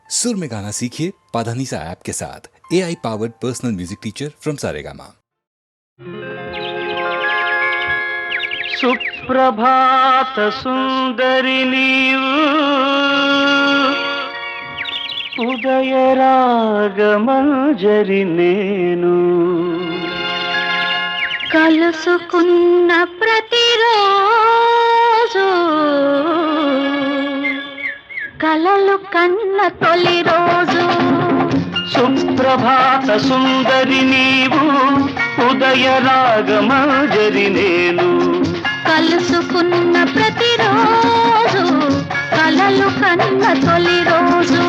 सुर में गाना सीखिए पाधानीसा ऐप के साथ। AI powered personal music teacher from Saregama. సుప్రభాత సుందరి నీవు ఉదయ రాగమంజరి నేను కలుసుకున్న ప్రతిరోజు కలలు కన్న తొలి రోజు. సుప్రభాత సుందరి నీవు ఉదయ రాగమంజరి నేను కలుసుకున్న ప్రతిరోజు కలలు కన్న తొలి రోజు.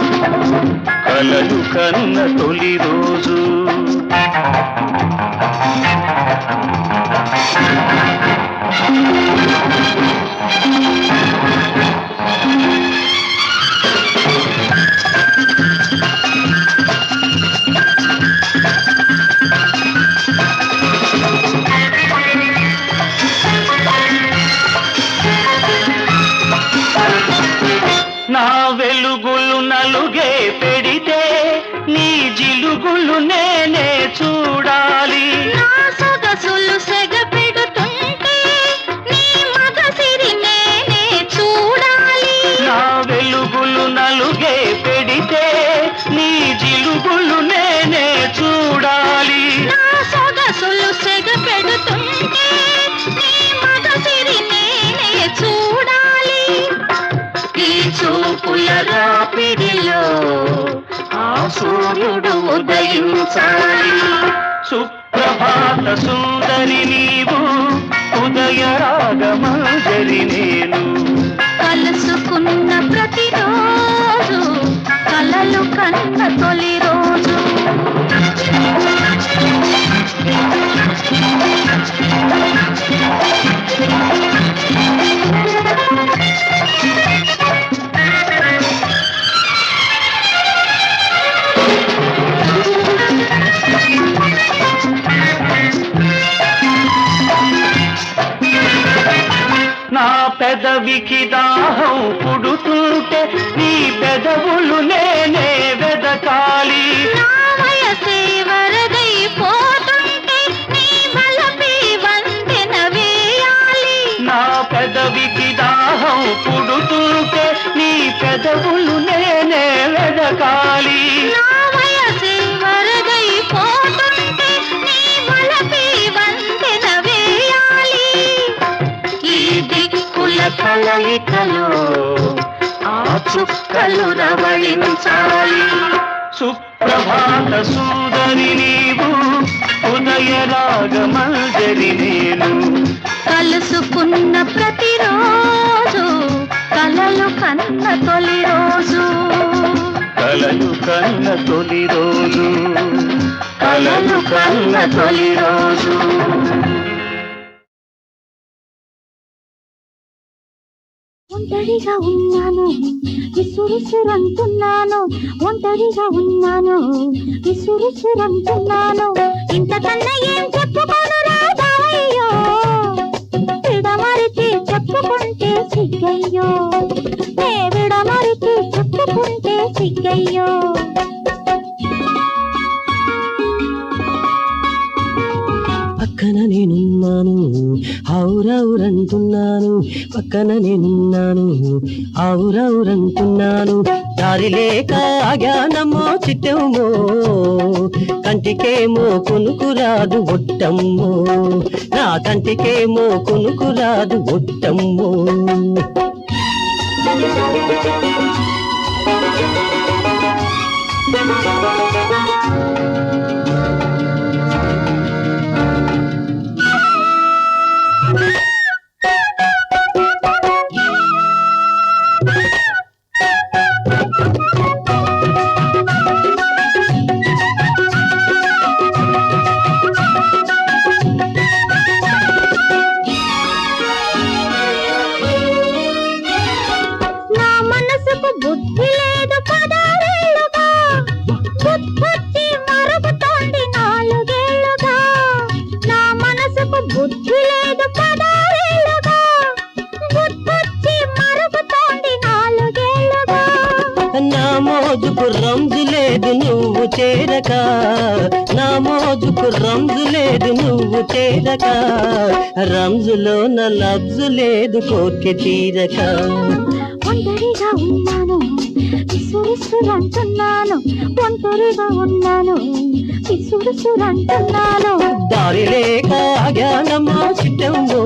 కలలు కన్న తొలి రోజు. నా వెలుగులు నలుగే పెడితే నీ జిలుగులు నేనే చూడాలి. నా సొగసులు సెగ పెడుతుంటే నీ మగసిరి నేనే చూడాలి. నా వెలుగులు నలుగే పెడితే నీ జిలుగులు నేనే చూడాలి. నా సొగసులు సెగ పెడుతుంటే నీ మగసిరి నేనే చూడాలి. ఈ చూపుల రాపిడిలో ఆ సూర్యుడు ఉదయించాలి. సుప్రభాత సుందరి నీవు ఉదయ రాగమంజరి నేను కలుసుకున్న ప్రతిరోజు కలలు కన్న తొలి రోజు. నా పెదవికి దాహం పుడుతుంటే నీ పెదవులు నేనే వెదకాలి. నా వయసే వరదైపోతుంటే నీ బలపై వంతెన వేయాలి. నా పెదవికి దాహం పుడుతుంటే నీ పెదవులు నేనే వెదకాలి. నా వయసే వరదైపోతుంటే నీ బలపై వంతెన వేయాలి. ఈ దిక్కుల కలయికలో ఆ చుక్కలు రవళించాలి. సుప్రభాత సుందరి నీవు ఉదయ రాగమంజరి నేను కలుసుకున్న ప్రతిరోజు కలలు కన్న తొలి రోజు. కలలు కన్న తొలి రోజు. కలలు కన్న తొలి రోజు. ఒంటరిగా ఉన్నాను విసురుసురంటున్నాను. ఒంటరిగా ఉన్నాను విసురుసురంటున్నాను. ఇంతకన్నా ఏం చెప్పుకోను రాజాయ్యో. విడమరిచి చెప్పుకుంటే సిగ్గయ్యో. నే విడమరిచి చెప్పుకుంటే సిగ్గయ్యో. పక్కన నేనున్నాను ఔరౌరంటున్నాను. పక్కన నేనున్నాను ఔరౌరంటున్నాను. దారి లేక ఆగానమ్మో చిట్టమ్మో. కంటికేమో కొనుకురాదు ఒట్టమ్మో. నా కంటికేమో కొనుకురాదు ఒట్టమ్మో. నా మనసుకు మోజుకు రంజు లేదు నువ్వు చేరక, నా మోజుకు రంజు లేదు నువ్వు చేరక, రంజులో నా లబ్జు లేదు కోర్కె తీరక. ఒంటరిగా ఉన్నాను విసురుసురంటున్నాను, ఒంటరిగా ఉన్నాను విసురుసురంటున్నాను. దారి లేక జ్ఞానమా చిట్టమ్మో,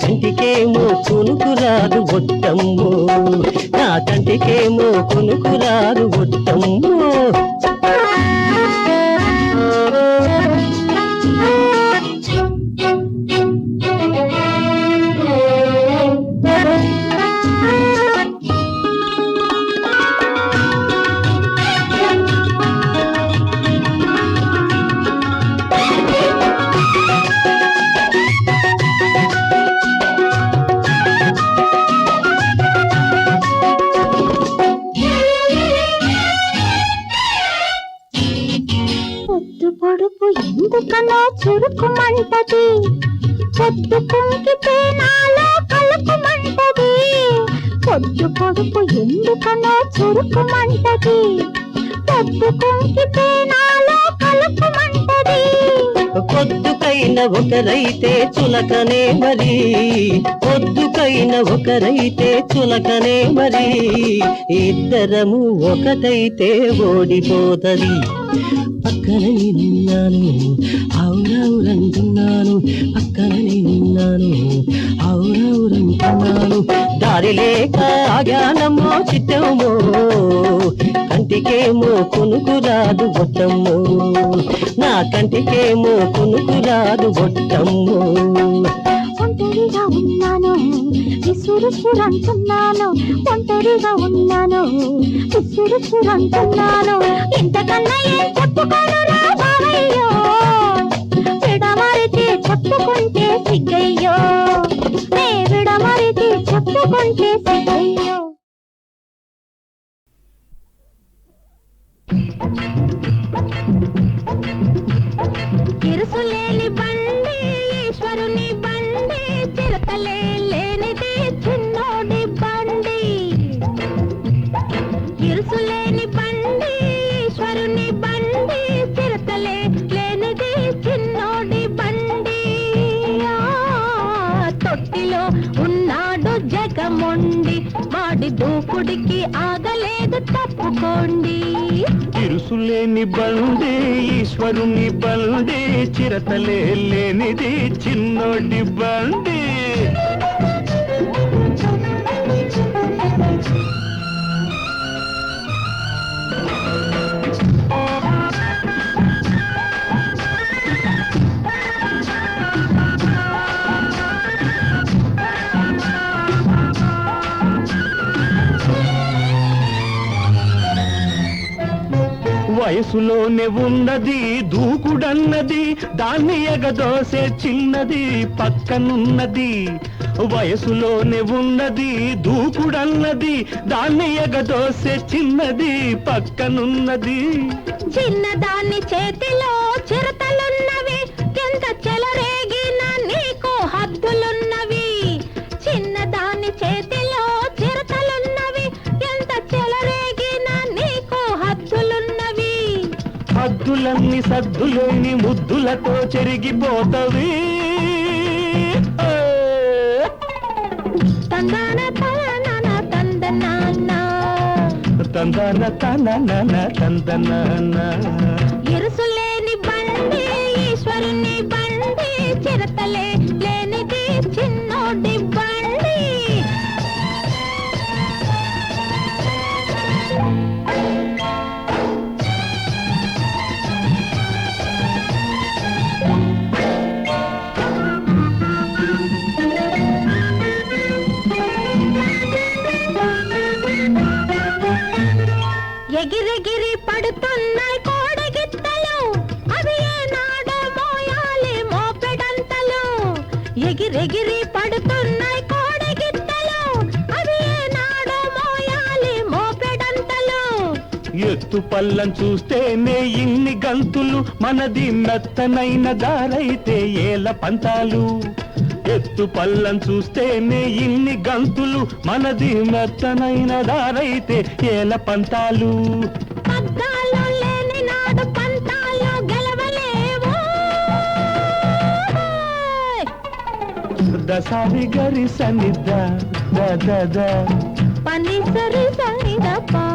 కంటికేమో కొనుకురాదు ఒట్టమ్మో, నా కంటికేమో కొనుకురాదు ఒట్టమ్మో. పొడుపు ఎందుకనో చురుకుమంటది, పొద్దు కుంకితే నాలో కలుకుమంటది. పొద్దు పొడుపు ఎందుకనో చురుకుమంటది, పొద్దు కుంకితే నాలో కలుకుమంటది. పొద్దుకైన ఒకరైతే చులకనే మరి, పొద్దుకైన ఒకరైతే చులకనే మరి, ఇద్దరము ఒకటైతే ఓడిపోతది. పక్కన నేనున్నాను ఔరౌరంటున్నాను, పక్కన నేనున్నాను ఔరౌరంటున్నాను. దారి లేక జ్ఞానమో చిట్టమో, కంటికేమో కొనుకురాదు బొట్టమ్మో, నా కంటికేమో కొనుకురాదు బొట్టమ్మో. ఒంటరిగా ఉన్నాను విసురుసురంటున్నాను, ఒంటరిగా ఉన్నాను విసురుసురంటున్నాను. ఇంతకన్నా ఏం చెప్పుకోనురా బావయ్యో, విడమరిచి చెప్పుకుంటే సిగ్గయ్యో, నే విడమరిచి చెప్పుకుంటే సిగ్గయ్యో. ఇరుసులేని బండి ఈశ్వరుని బండి, చిరతలే లేనిది చిన్నోడి బండి. ఇరుసులేని బండి ఈశ్వరుని బండి, చిరతలే లేనిది చిన్నోడి బండి. తొట్టిలో ఉన్నాడు జగమొండి, వాడి దూకుడికి ఆగలేదు తప్పుకోండి. ఇరుసులేని బండి ఈశ్వరుని బండి, చిరతలే లేనిది చిన్నోడి బండి. వయసులోనే ఉన్నది దూకుడన్నది, దాన్ని ఎగదోసే చిన్నది పక్కనున్నది. వయసులోనే ఉన్నది దూకుడన్నది, దాన్ని ఎగదోసే చిన్నది పక్కనున్నది. చిన్నదాన్ని చేతిలో చిరతలున్నవి, ఎంత చెలరేగిన నీకు హద్దులున్నవి. చిన్నదాన్ని చేతిలో చిరతలున్నవి, ఎంత చెలరేగిన నీకు హద్దులున్నవి. హద్దులన్నీ సద్దులేని ముద్దులతో చెరిగిపోతవి. తందాన తనన తందనాన్న, తందన తనన తందన. ఇరుసులేని బండి ఈశ్వరుని బండి, చిరతలే లేనిది చిన్నోడి బండి. ఎగిరెగిరి పడుతున్నాయి కోడగిత్తలు, అవి ఏనాడో మోయాలి మోపెడంతలు. ఎగిరెగిరి పడుతున్నాయి కోడగిత్తలు, అవి ఏనాడో మోయాలి మోపెడంతలు. ఎత్తు పల్లం చూస్తేనే ఇన్ని గంతులు, మనది మెత్తనైన దారైతే ఏల పంతాలు. ఎత్తు పల్లం చూస్తేనే ఇన్ని గంతులు మనది మెత్తనైన దారైతే ఏల పంతాలు పగ్గాలు లేని నాడు పంతాలు గెలవలేవు దసారి గరి సన్నిధ ద పని సరి సరిద పా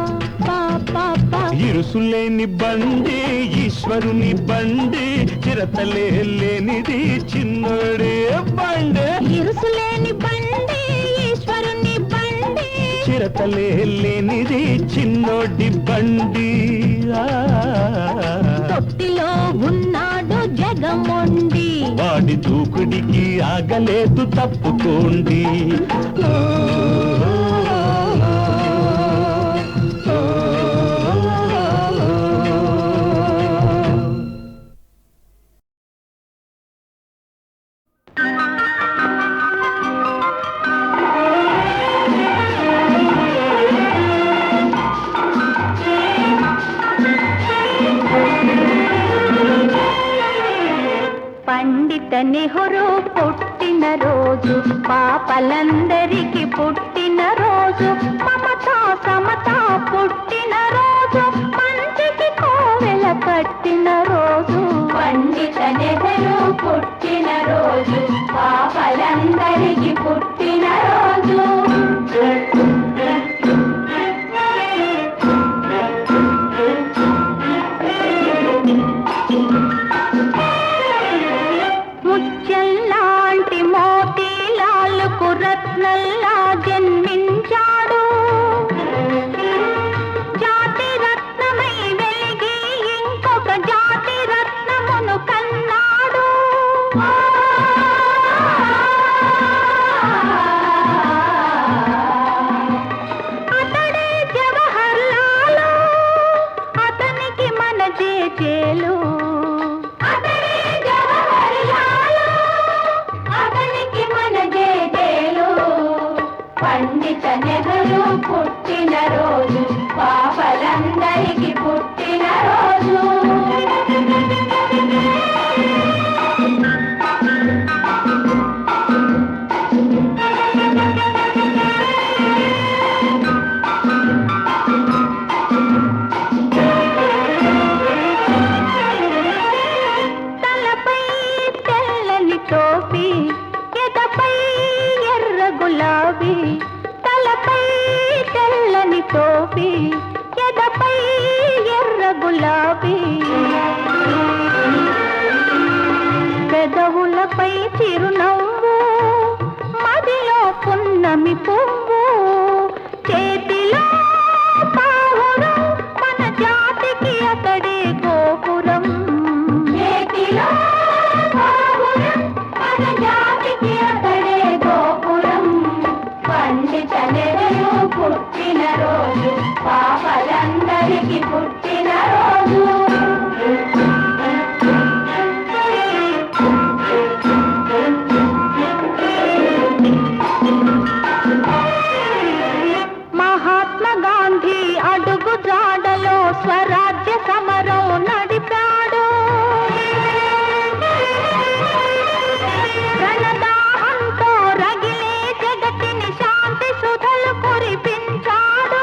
పా పా పా ఇరుసులేని బండి ఈశ్వరుని బండి చిరతలే లేనిది చిన్నోడే బండి ఇరుసులేని బండి ఈశ్వరుని బండి చిరతలే లేనిది చిన్నోడి బండి తొట్టిలో ఉన్నాడు జగమొండి వాడి దూకుడికి ఆగలేదు తప్పుకోండి పండిత నెహ్రూ పుట్టిన రోజు పాపలందరికీ పుట్టిన రోజు మమతా సమతా పుట్టిన రోజు మంచికి కోవెల కట్టిన రోజు పండిత నెహ్రూ పుట్టిన రోజు పాపలందరికీ పుట్టిన రోజు ముత్యంలాంటి మోతీలాలకు రత్నల్లా జన్మించాడు జాతి రత్నమై వెలిగి ఇంకొక జాతి రత్నమును కన్నాడు అతడే జవహర్ లాలు అతనికి మన జేజేలు పండిత నెహ్రూ పుట్టిన రోజు పాపలందరికీ పుట్టిన రోజు తలపై తెల్లని టోపీ ఎదపై ఎర్ర గులాబీ తలపై తెల్లని టోపీ ఎదపై ఎర్ర గులాబీ పెదవులపై చిరునవ్వు మదిలో పున్నమి పువ్వు చేతిలో పావురం మన జాతికి అతడే గోపురం చేతిలో పావురం మన జాతికి అతడే గోపురం పండిత నెహ్రూ పుట్టిన రోజు పాపలందరికీ పుట్టిన రోజు మహాత్మా గాంధీ అడుగు జాడలో స్వరాజ్య సమరం నడిపాడు రణదాహంతో రగిలే జగతిని శాంతి సుధలు కురిపించాడు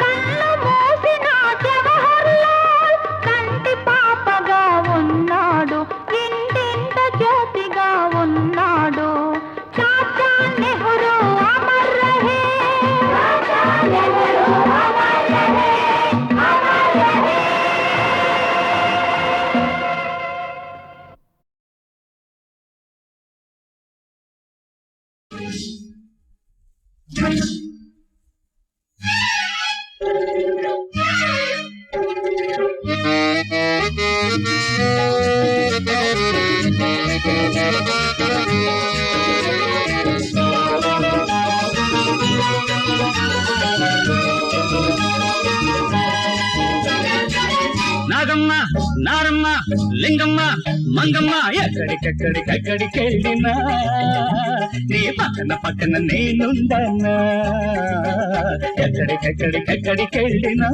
కళ్ళు మూసిన జవహర్ లాల్ కంటి పాపగా ఉన్నాడు ఇంటింట జ్యోతిగా ఉన్నాడు చాచా నెహ్రూ అమర్ రహే చాచా నెహ్రూ అమర్ రహే అమర్ రహే నాగమ్మ నారమ్మ లింగమ్మ మంగమ్మ ఎక్కడికెక్కడికెక్కడికెళ్ళినా నీ పక్కన పక్కన నేనుందన్నా ఎక్కడికెక్కడికెళ్ళినా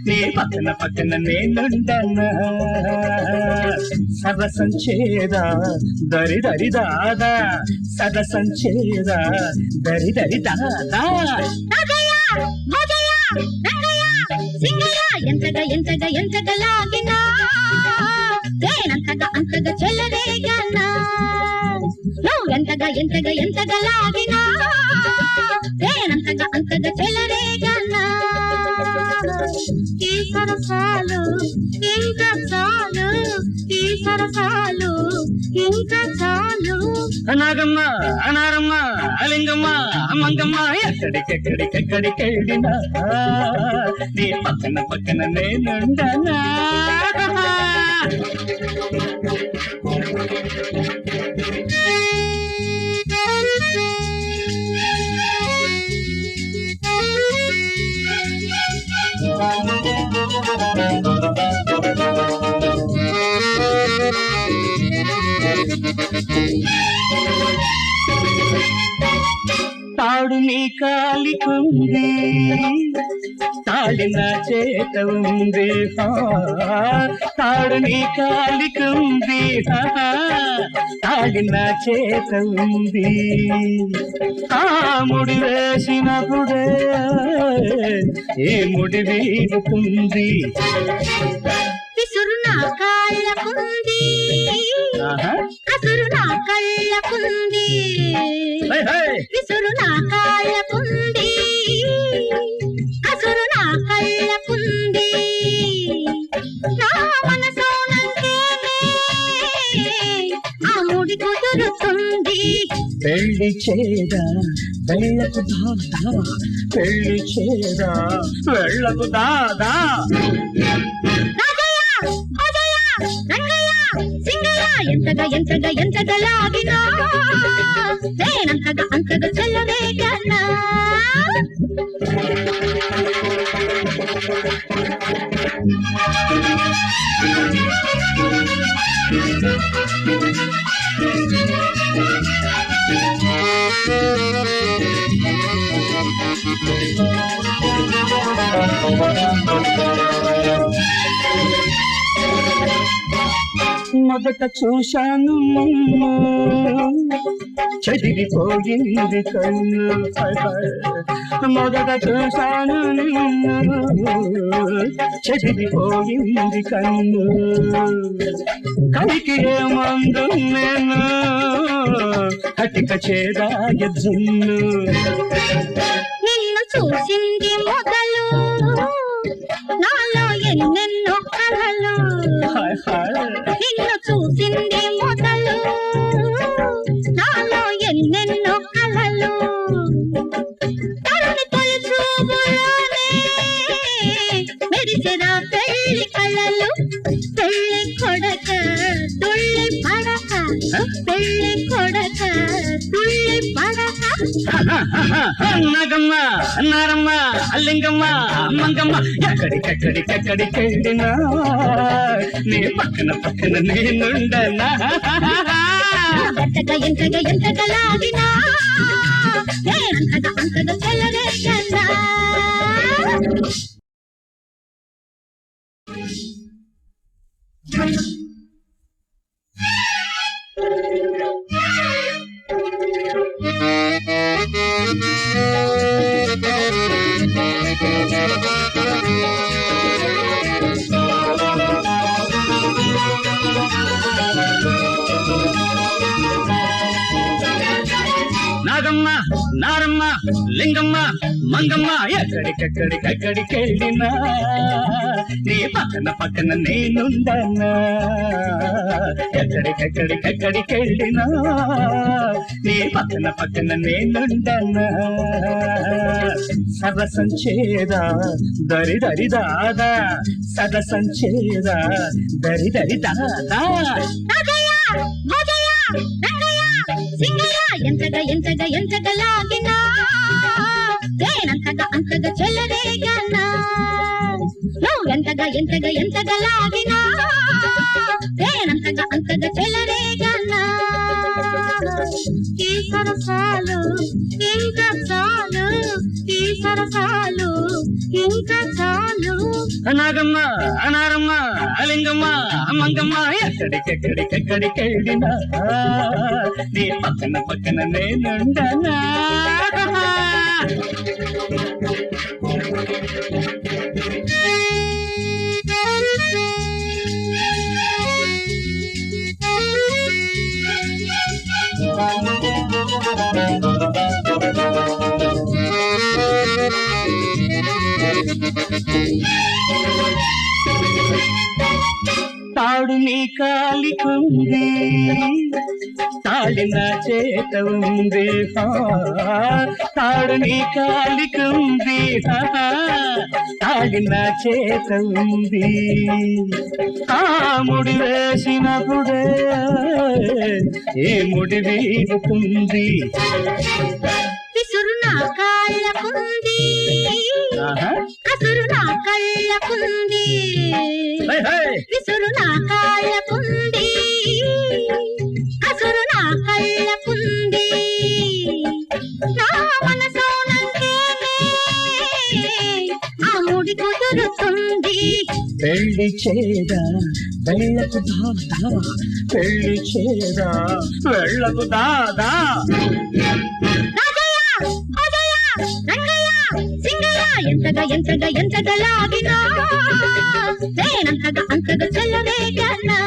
నీ పక్కన పక్కన నేనుండనా సరసం చేదా దరి దరి దాదా సరసం చేదా దరి దరి దాదా ఎంతగా లాగినా అంతగా చెల్లరేగనా నువ్వు ఎంతగా లాగినా అంతగా చెల్లరేగనా ఈ సరసాలు ఇంకా చాలు ఈ సరసాలు ఇంకా చాలు నాగమ్మ అనారమ్మ అలింగమ్మ మంగమ్మ ఎక్కడికెక్కడికెళ్ళినా నీ పక్కన పక్కన నేనుండనా తాడు నీ కాలికుంది తాళి నా చేత ఉంది తాడు నీ కాలికుంది తాళి నా చేత ఉంది ఆ ముడి వేసినప్పుడే ఏ ముడి వీడుతుంది విసురు నా కాళ్ళకుంది కసురు నా కళ్ళకుంది విసురు నా కాళ్ళకుంది కసురు నా కళ్ళకుంది నా మనసోనంటేనే ఆ ముడి కుదురుతుంది పెళ్లి చేదా వెళ్ళకు దాదా పెళ్లి చేదా వెళ్ళకు దాదా ఎంతగా లాగినా అంతగా చెల్లరేగనా మొదట చూశాను చెదిరిపోయింది కన్ను మొదట చూశాను చెదిరిపోయింది కన్ను కడికి ఏమందు నేను కటిక చేదాయ జున్ను నిన్ను చూసింది మొదలు నాలో ఎన్నెన్నో కలలు నిన్ను చూసింది మొదలు నాలో ఎన్నెన్నో కలలు తరుణి తొలి చూపులోనే మెరిసెరా పెళ్లి కళలు పెళ్లి కొడక తుళ్ళి పడక పెళ్లి కొడక తుళ్ళి పడక నాగమ్మ నారమ్మ అల్లింగమ్మ మంగమ్మ ఎక్కడికెక్కడికెళ్ళినా నీ పక్కన పక్కన నేనుండనా ఎంతగా లాగినా అంతగా చెల్లరేగనా నాగమ్మ నారమ్మ లింగమ్మ మంగమ్మ ఎక్కడికెక్కడికెళ్ళినా నీ పక్కన పక్కన నేనుండనా ఎక్కడికెక్కడికెళ్ళినా నీ పక్కన పక్కన నేనుండనా సరసం చేదా దరి దరి దాదా సరసం చేదా దరి దరి దాదా ఎంతగా లాగినా అంతగా చెల్లరేగనా నువ్వు ఎంతగా లాగినా అంతగా చెల్లరేగనా ఈ సరసాలు ఇంకా చాలు ఈ సరసాలు ఇంకా చాలు. నాగమ్మ అనారమ్మ అలింగమ్మ మంగమ్మ ఎక్కడికెక్కడికెక్కడికెళ్ళినా నీ పక్కన పక్కన నేనుండనా. తాడు నీ కాలికుంది తాళి నా చేత ఉంది. తాడు నీ కాలికుంది తాళి నా చేత ఉంది. ఆ ముడి వేసినప్పుడే ఏ ముడి వీడుతుంది. విసురు నా కాళ్ళకుంది కసురు నా కళ్ళకుంది. విసురు నా కాళ్ళకుంది కసురు నా కళ్ళకుంది. నా మనసోనంటే ఆ ముడి కుదురుతుంది. పెళ్లి చేదా వెళ్ళకు దాదా పెళ్లి చేదా వెళ్ళకు దాదా. ఎంతగా ఎంతగా ఎంతగా లాగినా నేనంతగా అంతగా చెల్లవేగనా.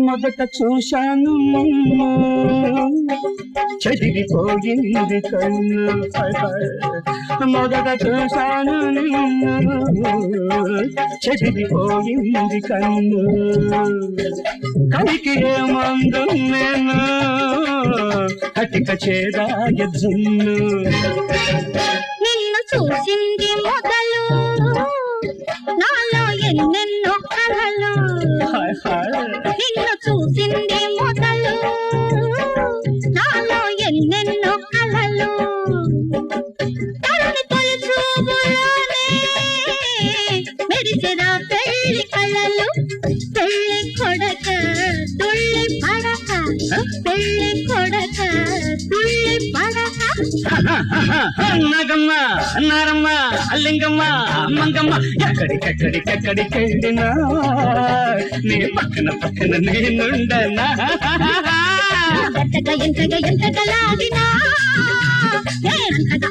మొదట చూశాను నిన్ను చెదిరిపోయింది కన్ను. మొదట చూశాను నిన్ను చెదిరిపోయింది కన్ను. కడికి ఏమందు నేను కటిక చేదాయ జున్ను. నిన్ను చూసింది మొదలు నాలో ఎన్నెన్నో కలలు. నిన్ను చూసింది మొదలు నాలో ఎన్నెన్నో కలలు. తరుణి తొలి చూపులోనే మెరిసెరా పెళ్లి కళలు. పెళ్లి కొడక తుళ్ళి పడక పెళ్లి కొడక తుళ్ళి పడక. నాగమ్మ నారమ్మ అల్లింగమ్మ మంగమ్మ ఎక్కడికెక్కడికెక్కడికెళ్ళినా నీ పక్కన పక్కన నేనుండనా. ఎంతగా ఎంతగా ఎంతగా లాగినా నేనంతగా